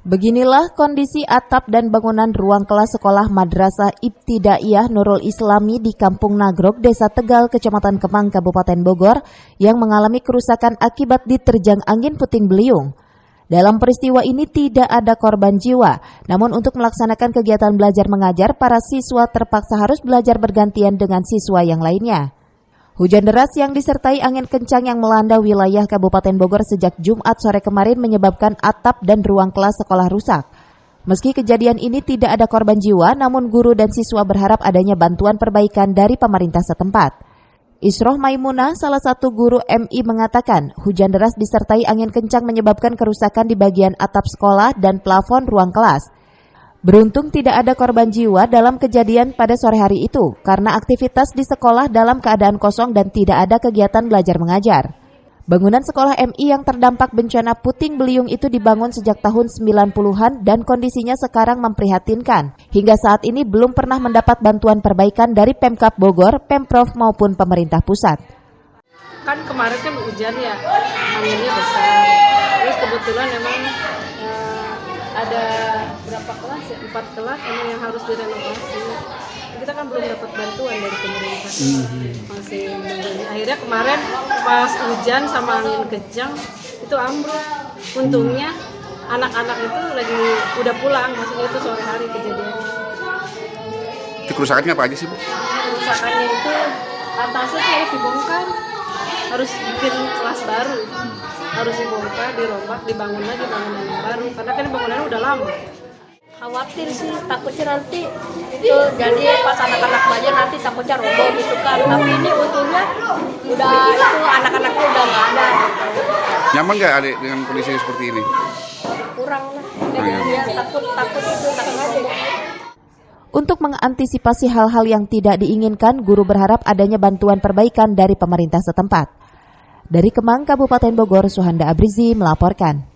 Beginilah kondisi atap dan bangunan ruang kelas sekolah Madrasah Ibtidaiyah Nurul Islami di Kampung Nagrog, Desa Tegal, Kecamatan Kemang, Kabupaten Bogor, yang mengalami kerusakan akibat diterjang angin puting beliung. Dalam peristiwa ini tidak ada korban jiwa, namun untuk melaksanakan kegiatan belajar mengajar, para siswa terpaksa harus belajar bergantian dengan siswa yang lainnya. Hujan deras yang disertai angin kencang yang melanda wilayah Kabupaten Bogor sejak Jumat sore kemarin menyebabkan atap dan ruang kelas sekolah rusak. Meski kejadian ini tidak ada korban jiwa, namun guru dan siswa berharap adanya bantuan perbaikan dari pemerintah setempat. Isroh Maimunah, salah satu guru MI, mengatakan hujan deras disertai angin kencang menyebabkan kerusakan di bagian atap sekolah dan plafon ruang kelas. Beruntung tidak ada korban jiwa dalam kejadian pada sore hari itu karena aktivitas di sekolah dalam keadaan kosong dan tidak ada kegiatan belajar mengajar. Bangunan sekolah MI yang terdampak bencana puting beliung itu dibangun sejak tahun 90-an dan kondisinya sekarang memprihatinkan. Hingga saat ini belum pernah mendapat bantuan perbaikan dari Pemkab Bogor, Pemprov maupun pemerintah pusat. Kan kemarin kan hujan ya, anginnya besar. Terus kebetulan memang ada berapa kelas ya? 4 kelas emang yang harus direnovasi. Kita kan belum dapat bantuan dari pemerintah. Masih menunggu. Akhirnya kemarin pas hujan sama angin kencang itu ambruk. Untungnya anak-anak itu lagi udah pulang, maksudnya itu sore hari kejadiannya. Itu kerusakannya apa aja sih, Bu? Kerusakannya itu atasnya harus dibongkar, harus bikin kelas baru. Harus dibongkar, dirombak, dibangun lagi bangunan yang baru. Karena kan bangunannya udah lama. Khawatir sih, takutnya nanti itu jadi pas anak-anak belajar nanti takutnya roboh gitu kan. Tapi ini untungnya udah itu anak-anaknya udah nggak ada. Nyaman nggak adik dengan kondisi seperti ini? Kurang lah, dia takut itu takut. Untuk mengantisipasi hal-hal yang tidak diinginkan, guru berharap adanya bantuan perbaikan dari pemerintah setempat. Dari Kemang, Kabupaten Bogor, Suhanda Abrizi melaporkan.